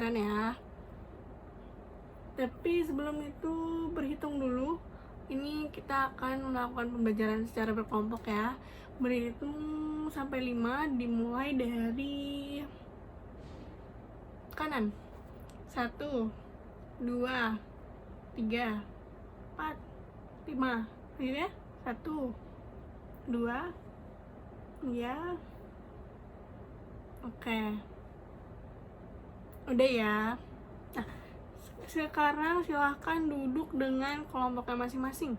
pembelajaran ya. Tapi sebelum itu berhitung dulu. Ini kita akan melakukan pembelajaran secara berkelompok ya. Berhitung sampai 5 dimulai dari kanan. 1, 2, 3, 4, 5. Akhirnya 1, 2, 3. Oke. Udah ya. Nah, sekarang silahkan duduk dengan kelompoknya masing-masing.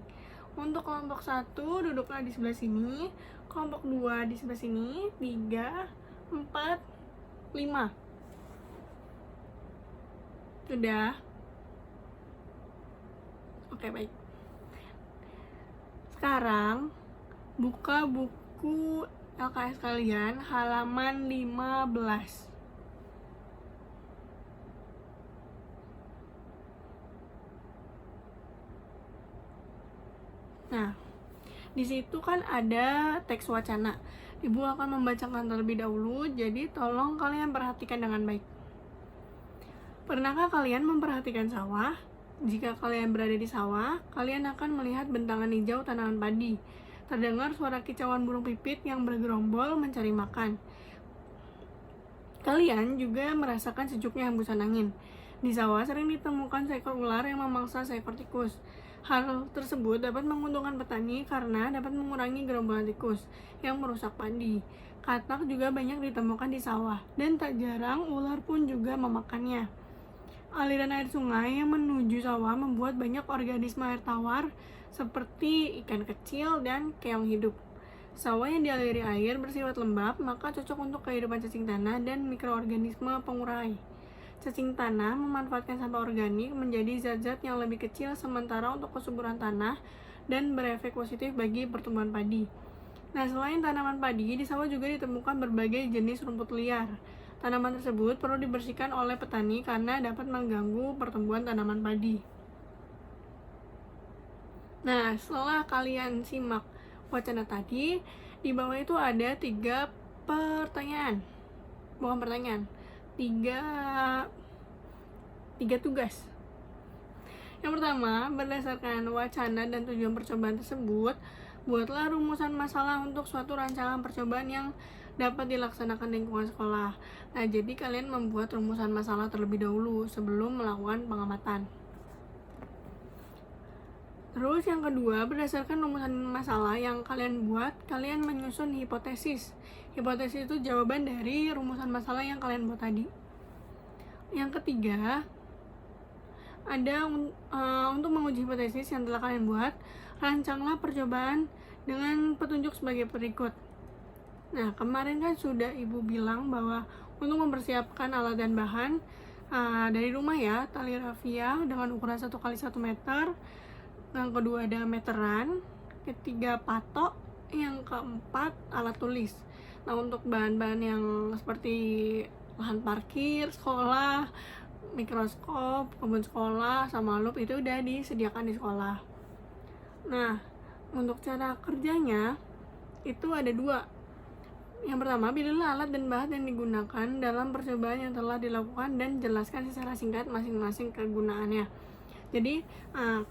Untuk kelompok 1 duduklah di sebelah sini, kelompok 2 di sebelah sini, 3, 4, 5. Sudah? Oke, baik. Sekarang buka buku LKS kalian halaman 15. Nah, di situ kan ada teks wacana. Ibu akan membacakan terlebih dahulu, jadi tolong kalian perhatikan dengan baik. Pernahkah kalian memperhatikan sawah? Jika kalian berada di sawah, kalian akan melihat bentangan hijau tanaman padi. Terdengar suara kicauan burung pipit yang bergerombol mencari makan. Kalian juga merasakan sejuknya hembusan angin. Di sawah sering ditemukan seekor ular yang memangsa seekor tikus. Hal tersebut dapat menguntungkan petani karena dapat mengurangi gerombolan tikus yang merusak padi. Katak juga banyak ditemukan di sawah, dan tak jarang ular pun juga memakannya. Aliran air sungai yang menuju sawah membuat banyak organisme air tawar seperti ikan kecil dan keong hidup. Sawah yang dialiri air bersifat lembab, maka cocok untuk kehidupan cacing tanah dan mikroorganisme pengurai. Cacing tanah memanfaatkan sampah organik menjadi zat-zat yang lebih kecil sementara untuk kesuburan tanah dan berefek positif bagi pertumbuhan padi. Nah, selain tanaman padi, di sawah juga ditemukan berbagai jenis rumput liar. Tanaman tersebut perlu dibersihkan oleh petani karena dapat mengganggu pertumbuhan tanaman padi. Nah, setelah kalian simak wacana tadi, di bawah itu ada 3 pertanyaan. Bukan pertanyaan, 3 tugas. Yang pertama, berdasarkan wacana dan tujuan percobaan tersebut, buatlah rumusan masalah untuk suatu rancangan percobaan yang dapat dilaksanakan di lingkungan sekolah. Nah, jadi kalian membuat rumusan masalah terlebih dahulu sebelum melakukan pengamatan. Terus yang kedua, berdasarkan rumusan masalah yang kalian buat, kalian menyusun hipotesis. Hipotesis itu jawaban dari rumusan masalah yang kalian buat tadi. Yang ketiga, ada untuk menguji hipotesis yang telah kalian buat, rancanglah percobaan dengan petunjuk sebagai berikut. Nah, kemarin kan sudah ibu bilang bahwa untuk mempersiapkan alat dan bahan dari rumah ya, tali rafia dengan ukuran 1x1 meter, yang kedua ada meteran, ketiga patok, yang keempat alat tulis. Nah, untuk bahan-bahan yang seperti lahan parkir, sekolah, mikroskop, kebun sekolah, sama lup itu udah disediakan di sekolah. Nah, untuk cara kerjanya itu ada 2. Yang pertama, pilihlah alat dan bahan yang digunakan dalam percobaan yang telah dilakukan dan jelaskan secara singkat masing-masing kegunaannya. Jadi,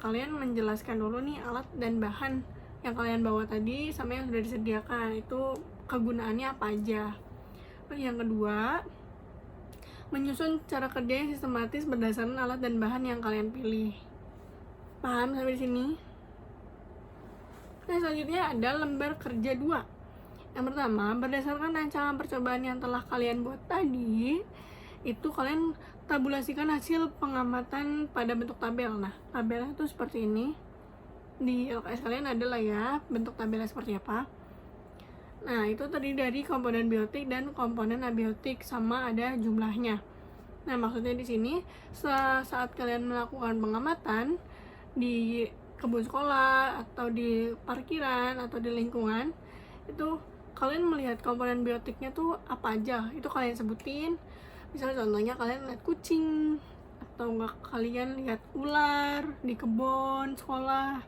kalian menjelaskan dulu nih alat dan bahan yang kalian bawa tadi sama yang sudah disediakan, itu kegunaannya apa aja. Yang kedua, menyusun cara kerja yang sistematis berdasarkan alat dan bahan yang kalian pilih. Paham sampai di sini? Nah, selanjutnya ada lembar kerja 2. Yang pertama, berdasarkan rancangan percobaan yang telah kalian buat tadi, itu kalian tabulasikan hasil pengamatan pada bentuk tabel. Nah, tabelnya itu seperti ini. Di LKS kalian adalah ya bentuk tabelnya seperti apa. Nah, itu terdiri dari komponen biotik dan komponen abiotik sama ada jumlahnya. Nah, maksudnya di sini saat kalian melakukan pengamatan di kebun sekolah atau di parkiran atau di lingkungan, itu kalian melihat komponen biotiknya tuh apa aja, itu kalian sebutin. Misalnya contohnya kalian lihat kucing, atau enggak kalian lihat ular di kebun sekolah,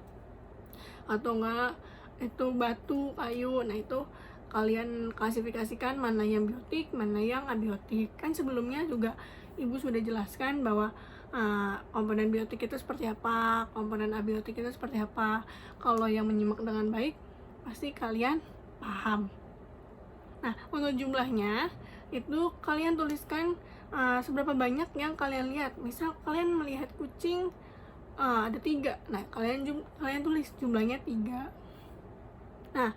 atau enggak itu batu, kayu. Nah, itu kalian klasifikasikan mana yang biotik, mana yang abiotik. Kan sebelumnya juga ibu sudah jelaskan bahwa komponen biotik itu seperti apa, komponen abiotik itu seperti apa. Kalau yang menyimak dengan baik, pasti kalian paham. Nah, untuk jumlahnya itu kalian tuliskan seberapa banyak yang kalian lihat. Misal kalian melihat kucing ada 3, nah kalian tulis jumlahnya 3. Nah,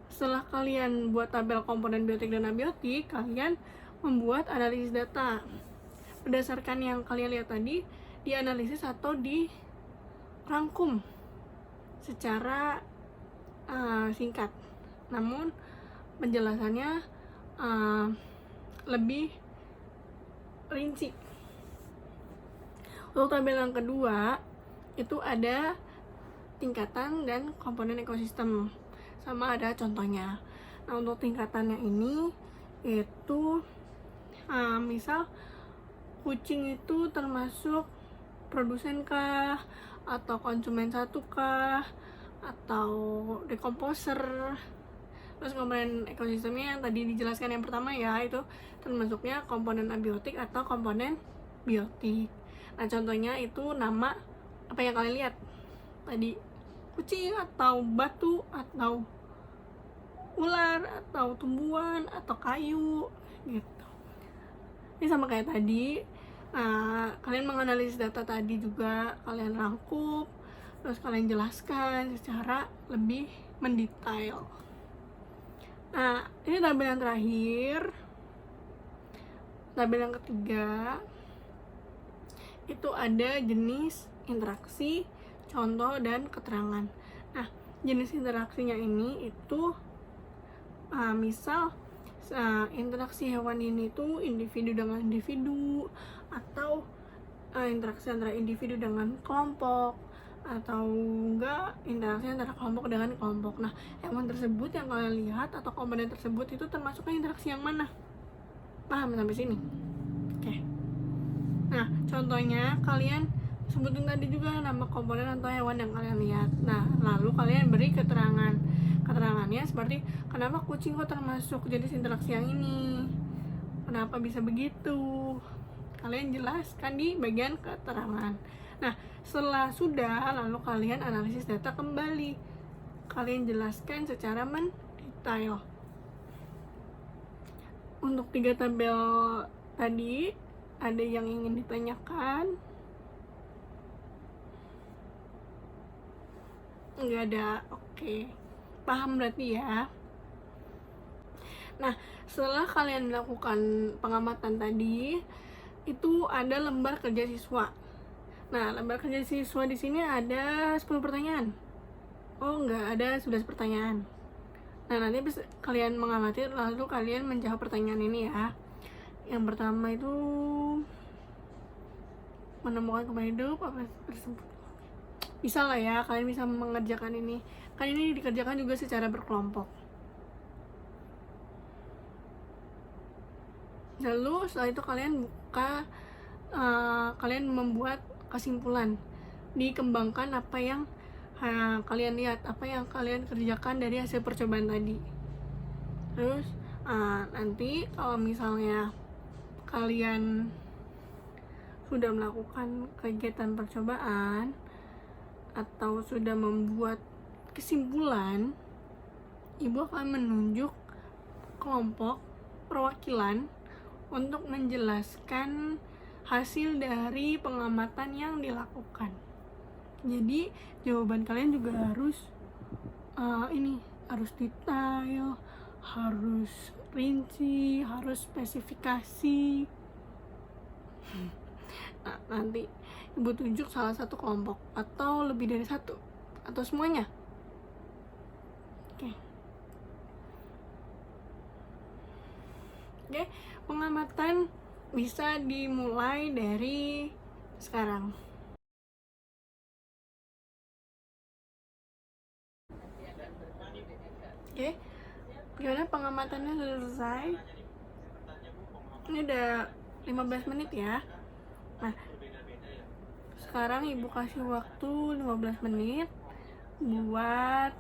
setelah kalian buat tabel komponen biotik dan abiotik, kalian membuat analisis data berdasarkan yang kalian lihat tadi, dianalisis atau dirangkum secara singkat, namun penjelasannya lebih rinci. Untuk tabel yang kedua itu ada tingkatan dan komponen ekosistem, sama ada contohnya. Nah, untuk tingkatannya ini itu misal kucing itu termasuk produsen kah, atau konsumen satu kah, atau dekomposer. Terus komponen ekosistemnya yang tadi dijelaskan yang pertama ya, itu termasuknya komponen abiotik atau komponen biotik. Nah, contohnya itu nama apa yang kalian lihat tadi, kucing atau batu atau ular atau tumbuhan atau kayu gitu. Ini sama kayak tadi, kalian menganalisis data tadi juga kalian rangkup, terus kalian jelaskan secara lebih mendetail. Nah, ini tabel yang terakhir, tabel yang ketiga itu ada jenis interaksi, contoh, dan keterangan. Nah, jenis interaksinya ini itu misal interaksi hewan ini tuh individu dengan individu, atau interaksi antara individu dengan kelompok, atau enggak interaksi antara kelompok dengan kelompok. Nah, hewan tersebut yang kalian lihat atau komponen tersebut itu termasuknya interaksi yang mana? Paham sampai sini? Oke. Nah, contohnya kalian sebutin tadi juga nama komponen atau hewan yang kalian lihat. Nah, lalu kalian beri keterangan. Keterangannya seperti, kenapa kucing kok termasuk jenis interaksi yang ini? Kenapa bisa begitu? Kalian jelaskan di bagian keterangan. Nah, setelah sudah, lalu kalian analisis data kembali. Kalian jelaskan secara mendetail. Untuk 3 tabel tadi, ada yang ingin ditanyakan? Enggak ada, oke. Paham berarti ya. Nah, setelah kalian melakukan pengamatan tadi, itu ada lembar kerja siswa. Nah, lembar kerja siswa di sini ada 10 pertanyaan. Oh, enggak, ada 11 pertanyaan. Nah, nanti kalian mengamati, lalu kalian menjawab pertanyaan ini ya. Yang pertama itu menemukan kembali hidup apa tersebut. Bisa lah ya, kalian bisa mengerjakan ini. Kan ini dikerjakan juga secara berkelompok. Lalu setelah itu kalian kalian membuat kesimpulan, dikembangkan apa yang kalian lihat, apa yang kalian kerjakan dari hasil percobaan tadi. Terus nanti kalau misalnya kalian sudah melakukan kegiatan percobaan atau sudah membuat kesimpulan, ibu akan menunjuk kelompok perwakilan untuk menjelaskan hasil dari pengamatan yang dilakukan. Jadi jawaban kalian juga harus harus detail, harus rinci, harus spesifikasi. Nah, nanti ibu tunjuk salah satu kelompok atau lebih dari satu atau semuanya. Oke, pengamatan bisa dimulai dari sekarang. Oke, gimana pengamatannya sudah selesai? Ini udah 15 menit ya. Nah, sekarang ibu kasih waktu 15 menit buat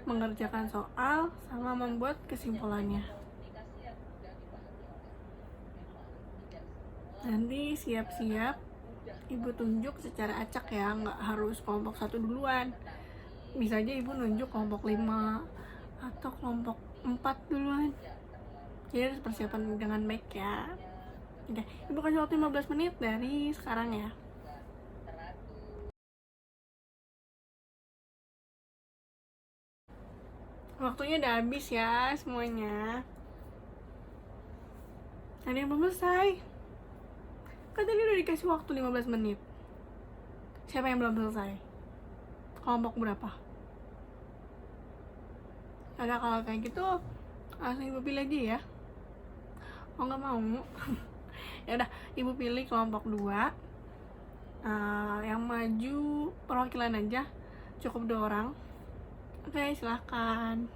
mengerjakan soal sama membuat kesimpulannya. Nanti siap-siap ibu tunjuk secara acak ya, nggak harus kelompok 1 duluan. Bisa aja ibu nunjuk kelompok 5 atau kelompok 4 duluan. Jadi harus persiapan dengan baik ya. Oke, ibu kasih waktu 15 menit dari sekarang ya. Waktunya udah habis ya semuanya. Ada yang belum selesai? Kan tadi udah dikasih waktu 15 menit. Siapa yang belum selesai? Kelompok berapa? Ada kalau kayak gitu langsung ibu pilih aja ya. Oh nggak mau? Ya udah, ibu pilih kelompok 2. Yang maju perwakilan aja, cukup 2 orang. Oke, silahkan.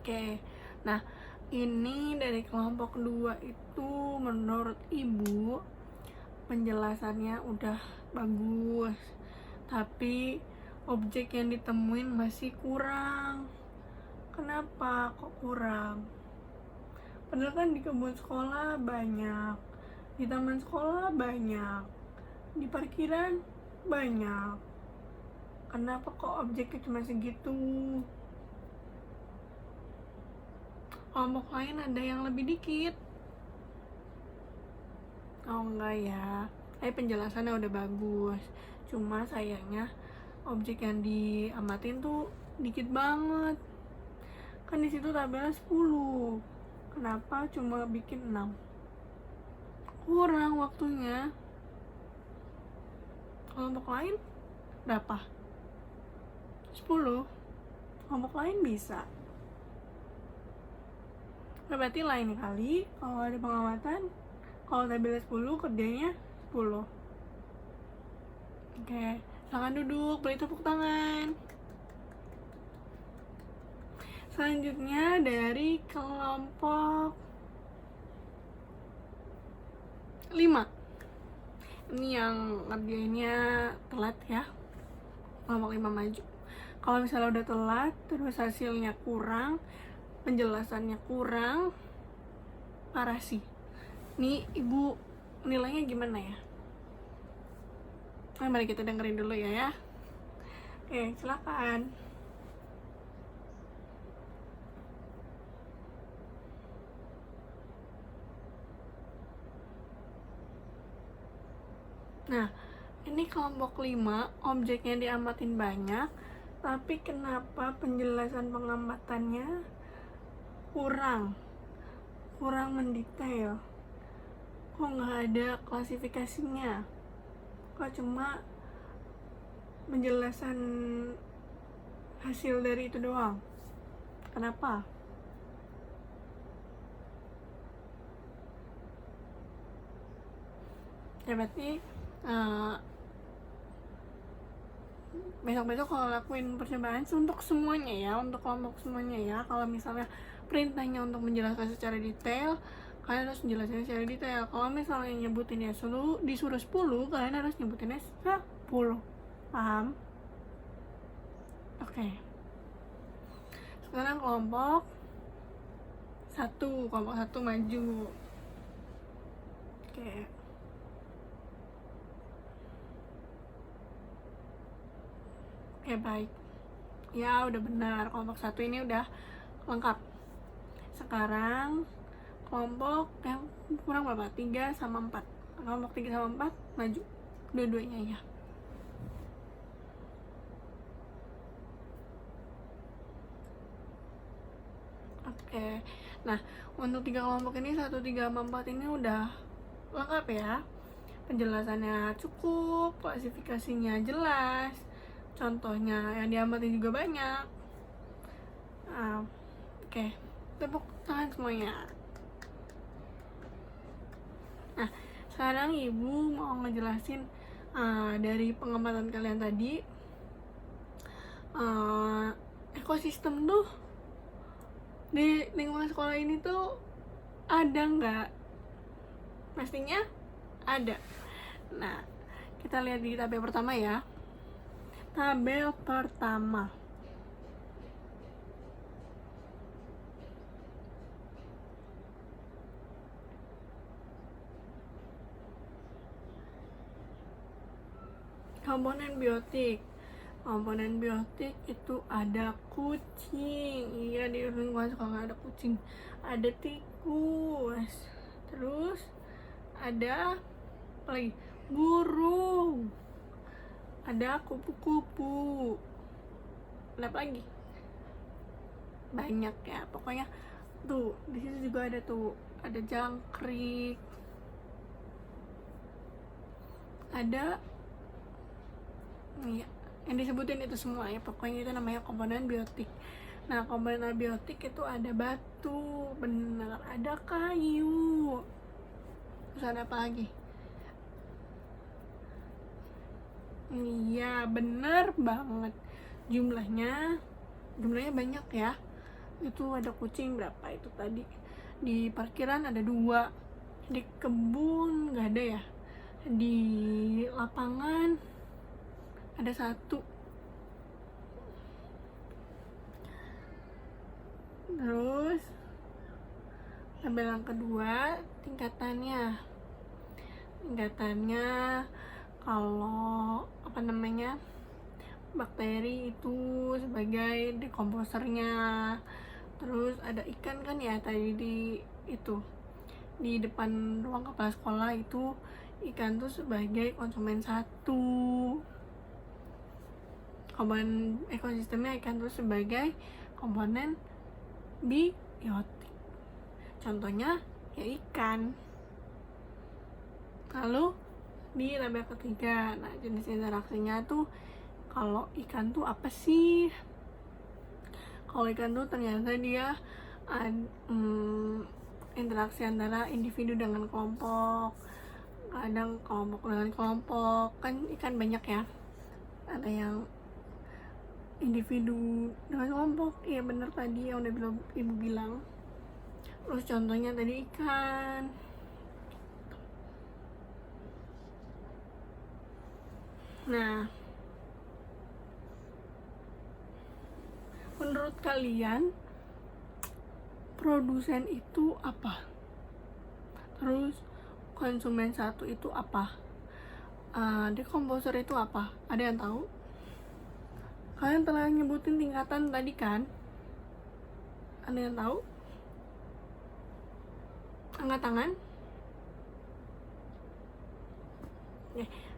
Oke, nah ini dari kelompok 2 itu menurut ibu penjelasannya udah bagus, tapi objek yang ditemuin masih kurang. Kenapa kok kurang? Padahal kan di kebun sekolah banyak, di taman sekolah banyak, di parkiran banyak. Kenapa kok objeknya cuma segitu? Kelompok lain ada yang lebih dikit. Oh enggak ya, penjelasannya udah bagus, cuma sayangnya objek yang diamatin tuh dikit banget. Kan di situ tabelnya 10, kenapa cuma bikin 6? Kurang waktunya. Kelompok lain berapa? 10. Kelompok lain bisa. Berarti lain kali kalau ada pengamatan, kalau tabelnya 10 kerjanya 10. Oke, silakan duduk, beri tepuk tangan. Selanjutnya dari kelompok 5. Ini yang ngerjainnya telat ya. Kelompok 5 maju. Kalau misalnya udah telat, terus hasilnya kurang, penjelasannya kurang, parah sih. Nih ibu nilainya gimana ya? Mari kita dengerin dulu ya. Oke, silakan. Nah, ini kelompok 5, objeknya diamatin banyak, tapi kenapa penjelasan pengamatannya kurang mendetail? Kok nggak ada klasifikasinya? Kok cuma penjelasan hasil dari itu doang? Kenapa? Ya berarti besok-besok kalau lakuin percobaan untuk semuanya ya, untuk kelompok semuanya ya. Kalau misalnya perintahnya untuk menjelaskan secara detail, kalian harus menjelaskan secara detail. Kalau misalnya nyebutinnya disuruh 10, kalian harus nyebutinnya 10. Paham? Oke. Sekarang kelompok 1 maju. Oke. Oke, baik. Ya, udah benar. Kelompok 1 ini udah lengkap. Sekarang kelompok yang kurang berapa? 3 sama 4. Kelompok 3 sama 4 maju dua-duanya ya. Oke. Nah, untuk 3 kelompok ini 1, 3 sama 4 ini udah lengkap ya. Penjelasannya cukup, klasifikasinya jelas, contohnya yang diamatin juga banyak. Oke, tepuk tangan semuanya. Nah, sekarang ibu mau ngejelasin dari pengamatan kalian tadi, ekosistem tuh di lingkungan sekolah ini tuh ada nggak? Pastinya ada. Nah, kita lihat di tabel pertama ya. Tabel pertama. Komponen biotik. Komponen biotik itu ada kucing. Iya, di lingkungan sekolah ada kucing. Ada tikus. Terus ada apa lagi? Burung. Ada kupu-kupu. Ada apa lagi? Banyak ya. Pokoknya tuh, di sini juga ada tuh. Ada jangkrik. Ada iya, yang disebutin itu semua ya, pokoknya itu namanya komponen biotik. Nah, komponen abiotik itu ada batu, benar, ada kayu, terus ada apa lagi? Iya, bener banget. Jumlahnya banyak ya. Itu ada kucing berapa itu tadi? Di parkiran ada 2, di kebun nggak ada ya, di lapangan ada 1. Terus tabel yang kedua, tingkatannya kalau apa namanya, bakteri itu sebagai dekomposernya. Terus ada ikan kan ya, tadi di depan ruang kepala sekolah itu ikan tuh sebagai konsumen 1. Komponen ekosistemnya ikan tuh sebagai komponen biotik. Contohnya ya ikan. Lalu di tabel ketiga, nah jenis interaksinya tuh, kalau ikan tuh apa sih? Kalau ikan tuh ternyata dia interaksi antara individu dengan kelompok, kadang kelompok dengan kelompok, kan ikan banyak ya, ada yang individu dengan kelompok. Iya bener tadi yang udah ibu bilang. Terus contohnya tadi ikan. Nah, menurut kalian produsen itu apa? Terus konsumen 1 itu apa? Dekomposer itu apa? Ada yang tahu? Kalian telah nyebutin tingkatan tadi kan? Ada yang tahu? Angkat tangan.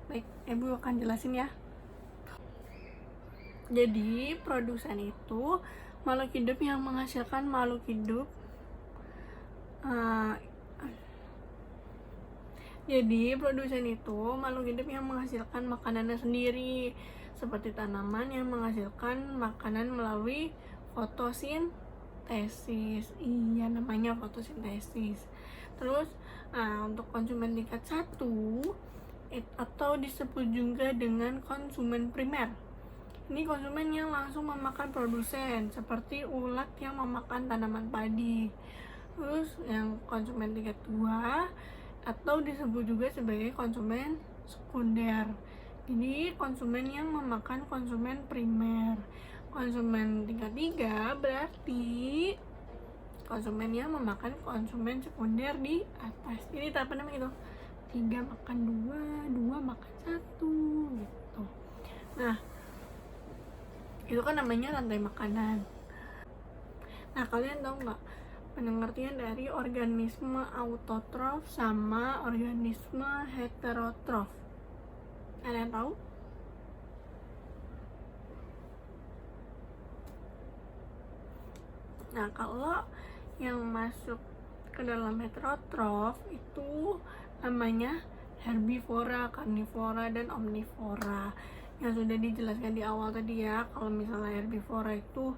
Baik, ibu akan jelasin ya. Jadi produsen itu makhluk hidup yang menghasilkan makhluk hidup. Jadi produsen itu makhluk hidup yang menghasilkan makanannya sendiri, seperti tanaman yang menghasilkan makanan melalui fotosintesis. Iya, namanya fotosintesis. Terus untuk konsumen tingkat 1 atau disebut juga dengan konsumen primer. Ini konsumen yang langsung memakan produsen, seperti ulat yang memakan tanaman padi. Terus yang konsumen tingkat 2 atau disebut juga sebagai konsumen sekunder. Jadi konsumen yang memakan konsumen primer. Konsumen tingkat 3 berarti konsumen yang memakan konsumen sekunder di atas. Ini apa namanya itu? 3 makan 2 makan 1 gitu. Nah, itu kan namanya rantai makanan. Nah, kalian tahu nggak pengertian dari organisme autotrof sama organisme heterotrof? Ada yang tahu? Nah, kalau yang masuk ke dalam heterotrof itu namanya herbivora, karnivora, dan omnivora. Yang sudah dijelaskan di awal tadi ya, kalau misalnya herbivora itu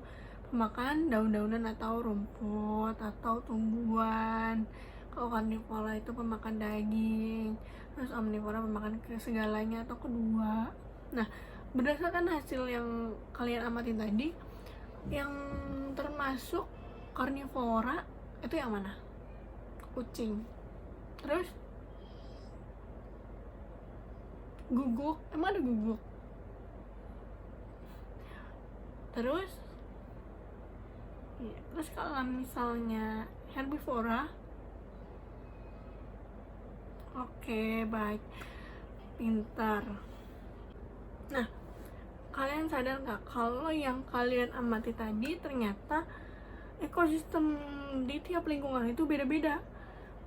pemakan daun-daunan atau rumput atau tumbuhan. Kalau karnivora itu pemakan daging. Terus omnivora pemakan segalanya atau kedua. Nah, berdasarkan hasil yang kalian amatin tadi, yang termasuk Karnivora itu yang mana? Kucing. Terus guguk, emang ada guguk? Terus ya, terus kalau misalnya herbivora, oke, baik, pintar. Nah, kalian sadar nggak kalau yang kalian amati tadi ternyata ekosistem di tiap lingkungan itu beda-beda.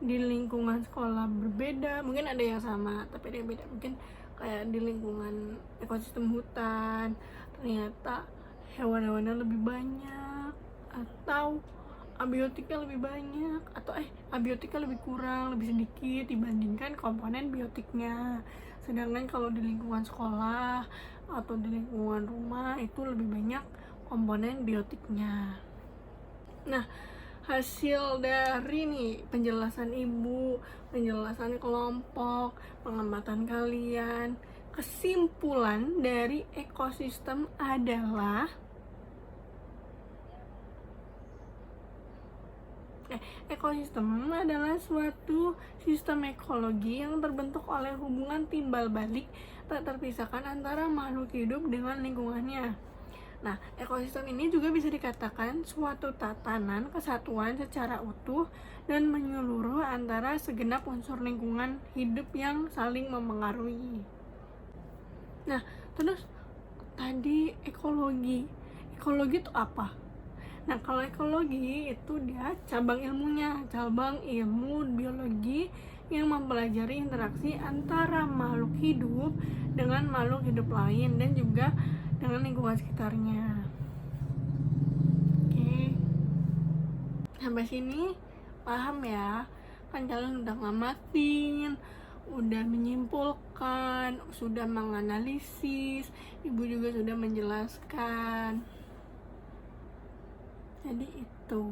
Di lingkungan sekolah berbeda, mungkin ada yang sama tapi ada yang beda. Mungkin kayak di lingkungan ekosistem hutan ternyata hewan-hewannya lebih banyak, atau abiotiknya lebih banyak, atau abiotiknya lebih kurang, lebih sedikit dibandingkan komponen biotiknya. Sedangkan kalau di lingkungan sekolah atau di lingkungan rumah itu lebih banyak komponen biotiknya. Nah, hasil dari nih penjelasan ibu, penjelasan kelompok, pengamatan kalian, kesimpulan dari ekosistem adalah ekosistem adalah suatu sistem ekologi yang terbentuk oleh hubungan timbal balik tak terpisahkan antara makhluk hidup dengan lingkungannya. Nah, ekosistem ini juga bisa dikatakan suatu tatanan kesatuan secara utuh dan menyeluruh antara segenap unsur lingkungan hidup yang saling memengaruhi. Nah, terus tadi ekologi itu apa? Nah, kalau ekologi itu dia cabang ilmunya, cabang ilmu biologi yang mempelajari interaksi antara makhluk hidup dengan makhluk hidup lain dan juga dengan lingkungan sekitarnya. Oke, sampai sini paham ya? Kan kalian udah ngamatin, udah menyimpulkan, sudah menganalisis, ibu juga sudah menjelaskan. Jadi itu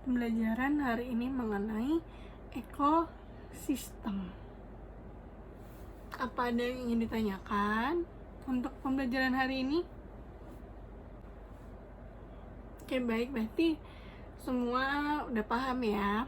pembelajaran hari ini mengenai ekosistem. Apa ada yang ingin ditanyakan untuk pembelajaran hari ini? Oke, baik, berarti semua udah paham ya.